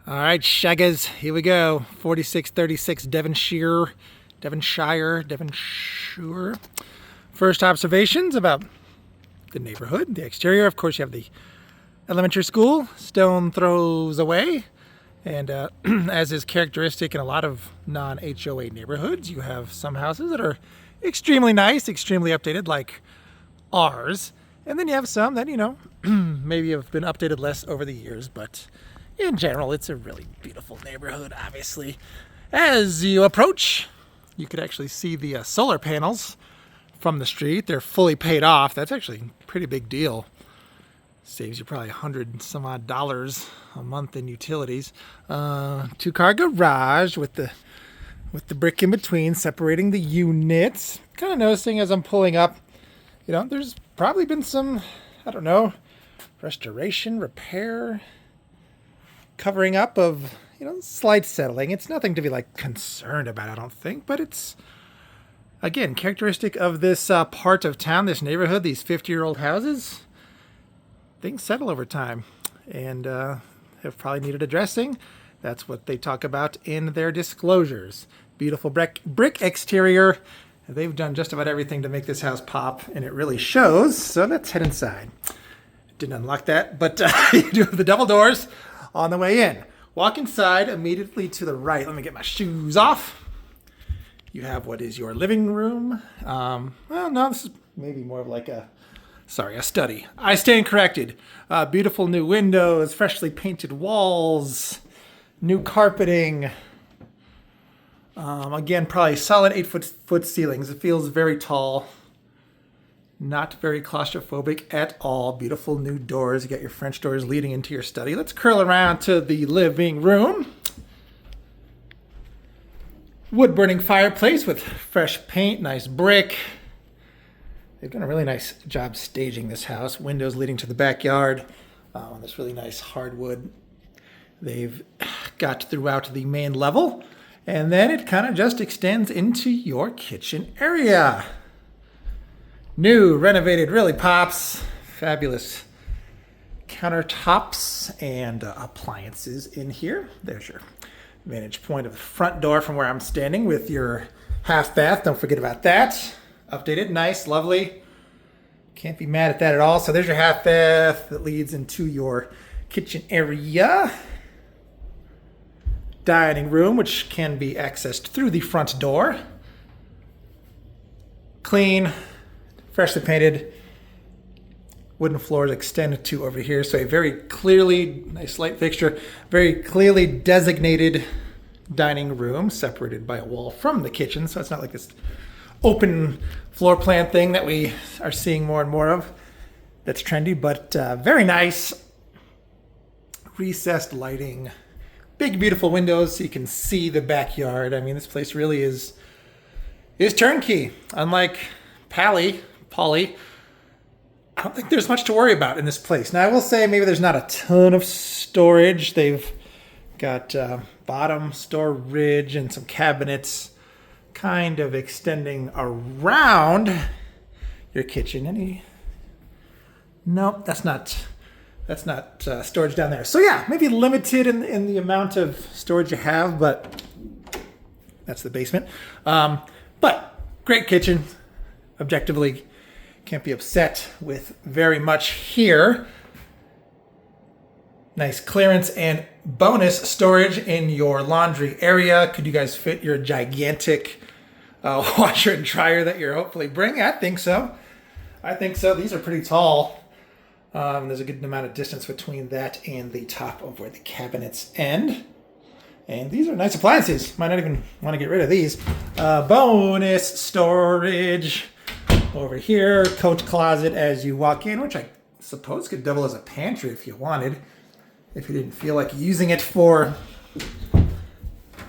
All right, Shaggers, here we go. 4636 Devonshire. First observations about the neighborhood, the exterior. Of course, you have the elementary school, stone throws away. And as is characteristic in a lot of non-HOA neighborhoods, you have some houses that are extremely nice, extremely updated, like ours. And then you have some that, maybe have been updated less over the years, but in general, it's a really beautiful neighborhood, obviously. As you approach, you could actually see the solar panels from the street. They're fully paid off. That's actually a pretty big deal. Saves you probably $100 some odd a month in utilities. Two-car garage with the brick in between, separating the units. Kind of noticing as I'm pulling up, there's probably been some, restoration, repair, covering up of, slight settling. It's nothing to be concerned about, I don't think, but it's, again, characteristic of this part of town, this neighborhood, these 50-year-old houses. Things settle over time and have probably needed addressing. That's what they talk about in their disclosures. Beautiful brick exterior. They've done just about everything to make this house pop, and it really shows. So let's head inside. Didn't unlock that, but you do have the double doors on the way in. Walk inside immediately to the right. Let me get my shoes off. You have what is your living room. This is maybe more of a study. I stand corrected. Beautiful new windows, freshly painted walls, new carpeting. Again, probably solid 8-foot ceilings. It feels very tall. Not very claustrophobic at all. Beautiful new doors. You got your French doors leading into your study. Let's curl around to the living room. Wood-burning fireplace with fresh paint, nice brick. They've done a really nice job staging this house. Windows leading to the backyard on this really nice hardwood they've got throughout the main level. And then it kind of just extends into your kitchen area. New, renovated, really pops. Fabulous countertops and appliances in here. There's your vantage point of the front door from where I'm standing with your half bath. Don't forget about that. Updated, nice, lovely. Can't be mad at that at all. So there's your half bath that leads into your kitchen area. Dining room, which can be accessed through the front door. Clean, freshly painted. Wooden floors extend to over here. So a very clearly, nice light fixture, very clearly designated dining room separated by a wall from the kitchen. So it's not like this open floor plan thing that we are seeing more and more of. That's trendy, but very nice. Recessed lighting. Big, beautiful windows so you can see the backyard. I mean, this place really is turnkey. Unlike Polly, I don't think there's much to worry about in this place. Now, I will say maybe there's not a ton of storage. They've got bottom storage and some cabinets kind of extending around your kitchen. Nope, that's not storage down there. So yeah, maybe limited in the amount of storage you have, but that's the basement. But great kitchen. Objectively, can't be upset with very much here. Nice clearance and bonus storage in your laundry area. Could you guys fit your gigantic washer and dryer that you're hopefully bringing? I think so. These are pretty tall. There's a good amount of distance between that and the top of where the cabinets end. And these are nice appliances. Might not even want to get rid of these. Bonus storage over here. Coat closet as you walk in, which I suppose could double as a pantry if you wanted. If you didn't feel like using it for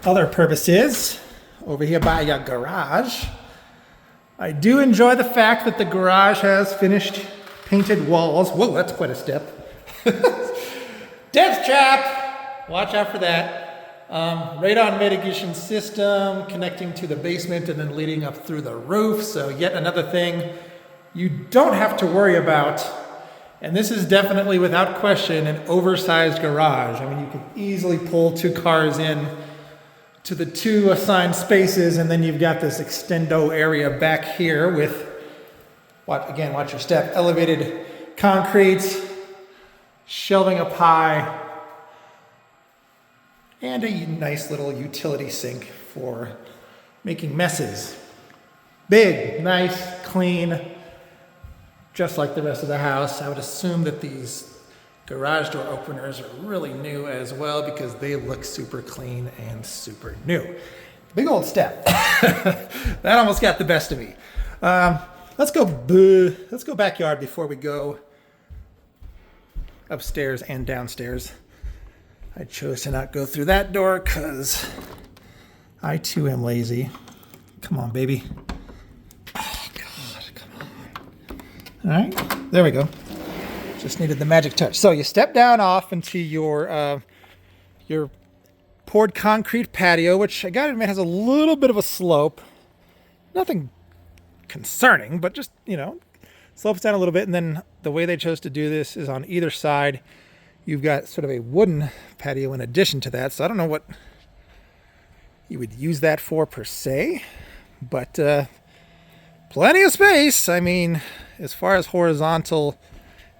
other purposes. Over here by your garage. I do enjoy the fact that the garage has finished painted walls. Whoa, that's quite a step. Death trap! Watch out for that. Radon mitigation system connecting to the basement and then leading up through the roof. So yet another thing you don't have to worry about And this is definitely, without question, an oversized garage. I mean, you could easily pull 2 cars in to the 2 assigned spaces, and then you've got this extendo area back here with, again, watch your step, elevated concrete, shelving up high, and a nice little utility sink for making messes. Big, nice, clean, just like the rest of the house. I would assume that these garage door openers are really new as well because they look super clean and super new. Big old step. That almost got the best of me. Let's go backyard before we go upstairs and downstairs. I chose to not go through that door because I too am lazy. Come on, baby. Oh, God, come on. All right, there we go. Just needed the magic touch. So you step down off into your poured concrete patio, which I gotta admit has a little bit of a slope. Nothing concerning, but just, slopes down a little bit. And then the way they chose to do this is on either side, you've got sort of a wooden patio in addition to that. So I don't know what you would use that for per se, but plenty of space. I mean, as far as horizontal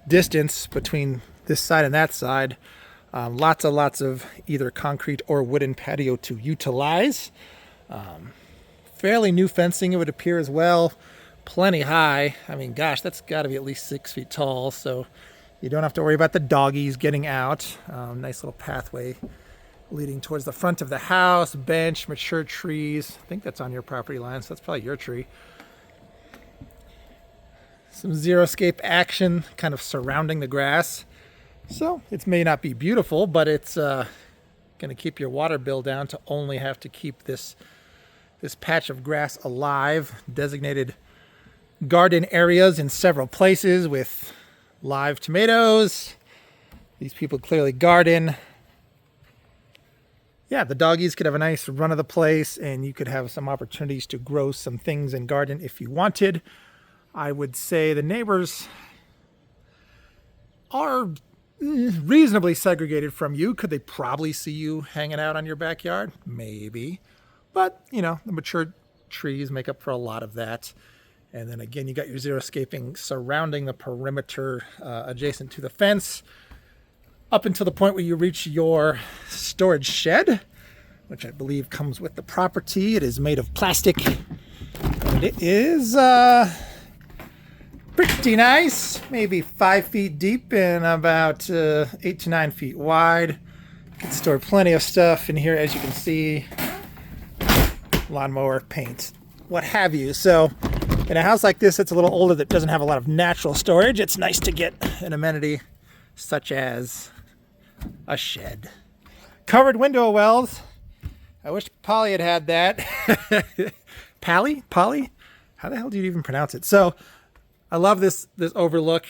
distance between this side and that side, lots of either concrete or wooden patio to utilize. Fairly new fencing, it would appear, as well. Plenty high. I mean, gosh, that's got to be at least 6 feet tall, so you don't have to worry about the doggies getting out. Nice little pathway leading towards the front of the house. Bench, mature trees. I think that's on your property line, so that's probably your tree. Some xeriscape action kind of surrounding the grass. So it may not be beautiful, but it's going to keep your water bill down to only have to keep this patch of grass alive. Designated garden areas in several places with live tomatoes. These people clearly garden. Yeah, the doggies could have a nice run of the place, and you could have some opportunities to grow some things and garden if you wanted. I would say the neighbors are reasonably segregated from you. Could they probably see you hanging out on your backyard? Maybe. But, the mature trees make up for a lot of that. And then again, you got your xeriscaping surrounding the perimeter adjacent to the fence up until the point where you reach your storage shed, which I believe comes with the property. It is made of plastic. And it is pretty nice, maybe 5 feet deep and about 8 to 9 feet wide. You can store plenty of stuff in here, as you can see. Lawnmower, paint, what have you. So in a house like this that's a little older, that doesn't have a lot of natural storage, it's nice to get an amenity such as a shed. Covered window wells. I wish Polly had that. Polly? How the hell do you even pronounce it? So I love this overlook.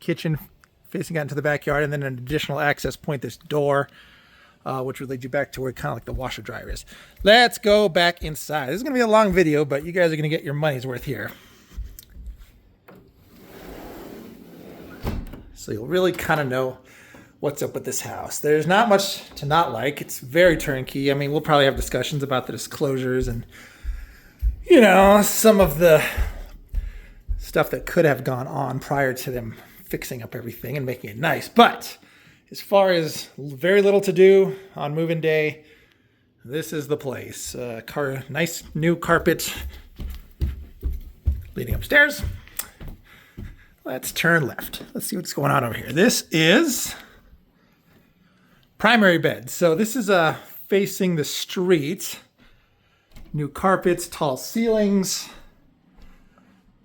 Kitchen facing out into the backyard, and then an additional access point, this door, which would lead you back to where kind of like the washer dryer is. Let's go back inside. This is going to be a long video, but you guys are going to get your money's worth here. So you'll really kind of know what's up with this house. There's not much to not like. It's very turnkey. I mean, we'll probably have discussions about the disclosures and, some of the stuff that could have gone on prior to them fixing up everything and making it nice. But as far as very little to do on move-in day, this is the place. Nice new carpet leading upstairs. Let's turn left. Let's see what's going on over here. This is primary bed. So this is facing the street. New carpets, tall ceilings.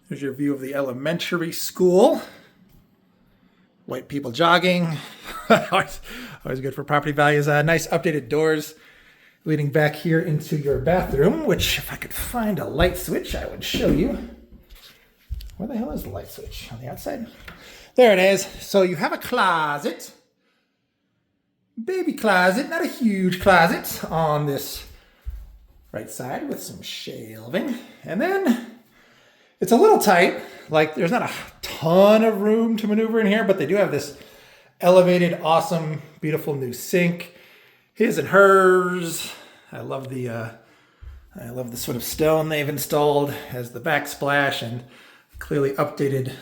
There's your view of the elementary school. White people jogging. always good for property values. Nice updated doors leading back here into your bathroom, which if I could find a light switch, I would show you. Where the hell is the light switch? On the outside? There it is. So you have a closet. Baby closet, not a huge closet, on this right side with some shelving. And then It's a little tight. Like there's not a ton of room to maneuver in here, but they do have this elevated, awesome, beautiful new sink. His and hers. I love the sort of stone they've installed as the backsplash and clearly updated.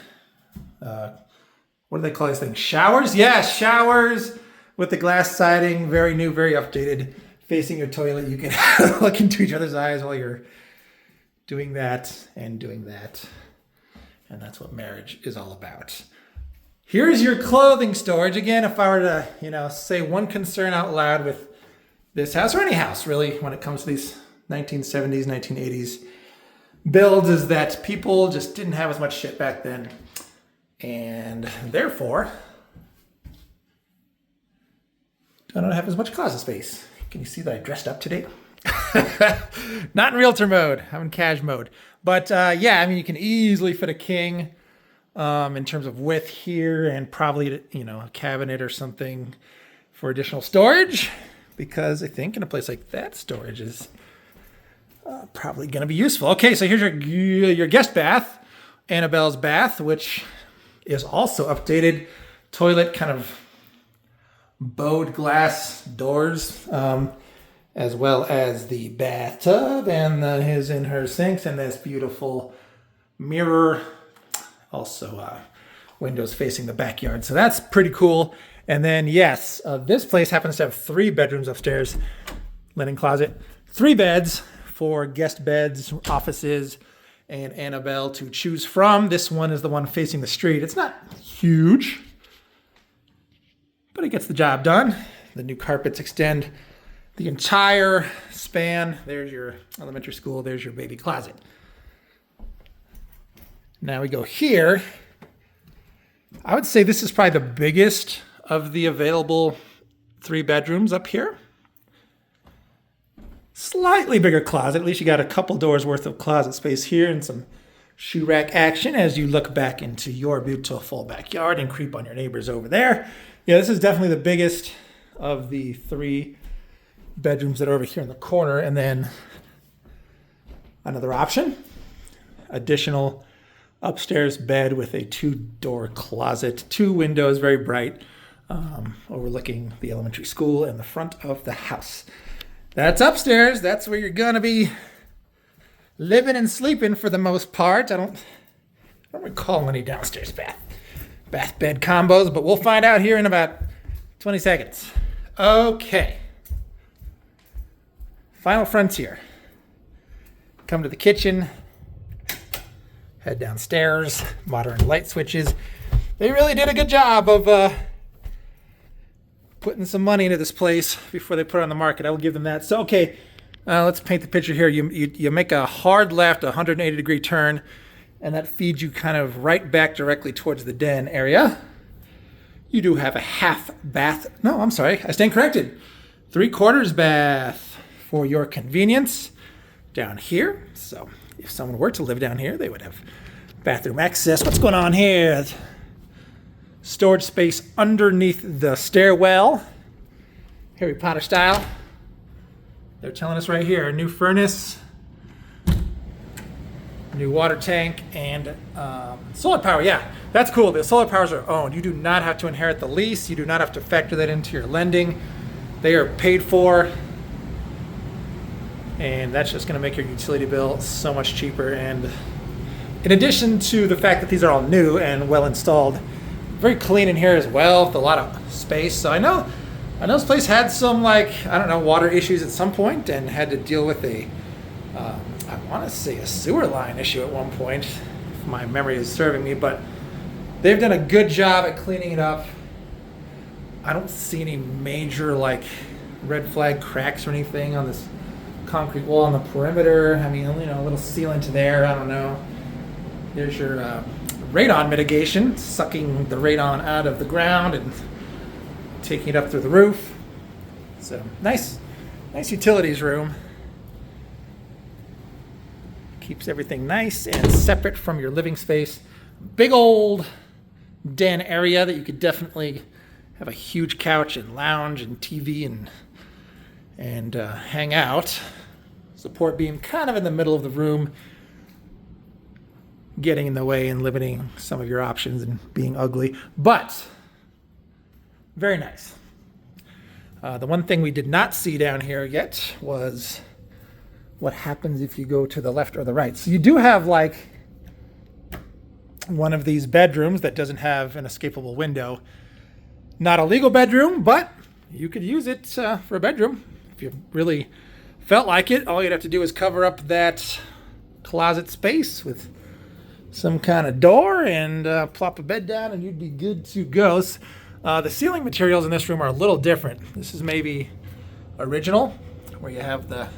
What do they call these things? Showers? Yeah, showers with the glass siding. Very new, very updated. Facing your toilet, you can look into each other's eyes while you're doing that and doing that. And that's what marriage is all about. Here's your clothing storage. Again, if I were to, say one concern out loud with this house, or any house really, when it comes to these 1970s, 1980s builds, is that people just didn't have as much shit back then. And therefore, don't have as much closet space. Can you see that I dressed up today? Not in realtor mode. I'm in cash mode. But you can easily fit a king in terms of width here, and probably, a cabinet or something for additional storage. Because I think in a place like that, storage is probably going to be useful. Okay, so here's your guest bath, Annabelle's bath, which is also updated. Toilet kind of bowed glass doors, as well as the bathtub and his and her sinks, and this beautiful mirror. Also, windows facing the backyard. So that's pretty cool. And then, yes, this place happens to have 3 bedrooms upstairs, linen closet, 3 beds for guest beds, offices, and Annabelle to choose from. This one is the one facing the street. It's not huge, but it gets the job done. The new carpets extend the entire span. There's your elementary school. There's your baby closet. Now we go here. I would say this is probably the biggest of the available 3 bedrooms up here. Slightly bigger closet. At least you got a couple doors worth of closet space here and some shoe rack action as you look back into your beautiful backyard and creep on your neighbors over there. Yeah, this is definitely the biggest of the 3 bedrooms that are over here in the corner. And then another option, additional upstairs bed with a 2-door closet, 2 windows, very bright, overlooking the elementary school and the front of the house. That's upstairs. That's where you're going to be living and sleeping for the most part. I don't recall any downstairs bath bed combos, but we'll find out here in about 20 seconds. Okay. Final frontier. Come to the kitchen. Head downstairs. Modern light switches. They really did a good job of putting some money into this place before they put it on the market. I will give them that. So, okay, let's paint the picture here. You make a hard left, 180-degree turn, and that feeds you kind of right back directly towards the den area. You do have a half bath. No, I'm sorry. I stand corrected. 3/4 bath for your convenience down here. So if someone were to live down here, they would have bathroom access. What's going on here? Storage space underneath the stairwell. Harry Potter style. They're telling us right here, new furnace, new water tank, and solar power. Yeah, that's cool. The solar powers are owned. You do not have to inherit the lease. You do not have to factor that into your lending. They are paid for. And that's just going to make your utility bill so much cheaper. And in addition to the fact that these are all new and well installed, very clean in here as well, with a lot of space. So I know this place had some, water issues at some point and had to deal with I want to say a sewer line issue at one point, if my memory is serving me, but they've done a good job at cleaning it up. I don't see any major red flag cracks or anything on this concrete wall on the perimeter. I mean, a little sealant there, I don't know. There's your radon mitigation, sucking the radon out of the ground and taking it up through the roof. So nice utilities room. Keeps everything nice and separate from your living space. Big old den area that you could definitely have a huge couch and lounge and TV and hang out. Support beam kind of in the middle of the room. getting in the way and limiting some of your options and being ugly. But very nice. The one thing we did not see down here yet was what happens if you go to the left or the right. So you do have like one of these bedrooms that doesn't have an escapable window. Not a legal bedroom, but you could use it for a bedroom if you really felt like it. All you'd have to do is cover up that closet space with some kind of door and plop a bed down and you'd be good to go. The ceiling materials in this room are a little different. This is maybe original, where you have the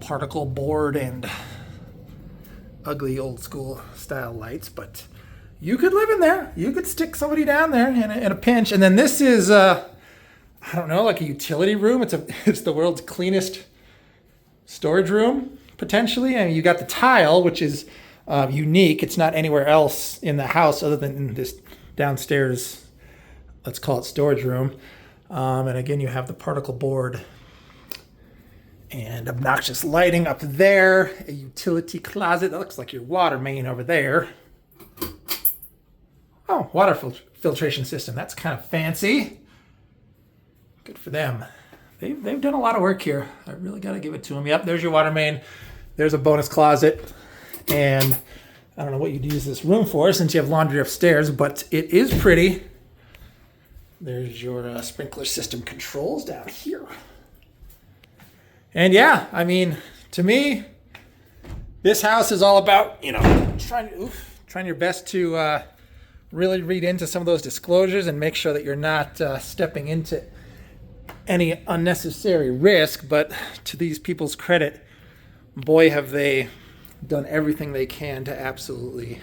particle board and ugly old school style lights, but you could live in there. You could stick somebody down there in a pinch. And then this is, I don't know, like a utility room. It's the world's cleanest storage room, potentially. I mean, you got the tile, which is unique. It's not anywhere else in the house other than in this downstairs, let's call it storage room. And again, you have the particle board and obnoxious lighting up there, a utility closet. That looks like your water main over there. Oh, water filtration system. That's kind of fancy. Good for them. They've done a lot of work here. I really got to give it to them. Yep, there's your water main. There's a bonus closet. And I don't know what you'd use this room for since you have laundry upstairs, but it is pretty. There's your sprinkler system controls down here. And yeah, I mean, to me, this house is all about, trying your best to really read into some of those disclosures and make sure that you're not stepping into any unnecessary risk. But to these people's credit, boy, have they done everything they can to absolutely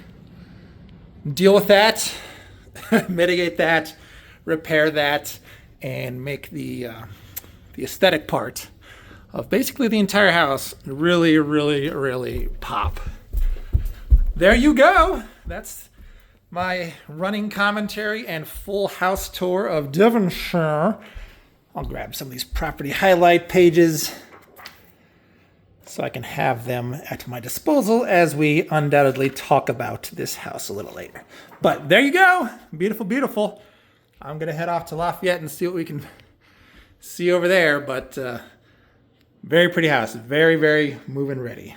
deal with that, mitigate that, repair that, and make the aesthetic part of basically the entire house really, really, really pop. There you go. That's my running commentary and full house tour of Devonshire. I'll grab some of these property highlight pages so I can have them at my disposal as we undoubtedly talk about this house a little later. But there you go. Beautiful, beautiful. I'm going to head off to Lafayette and see what we can see over there. But very pretty house. Very, very move-in ready.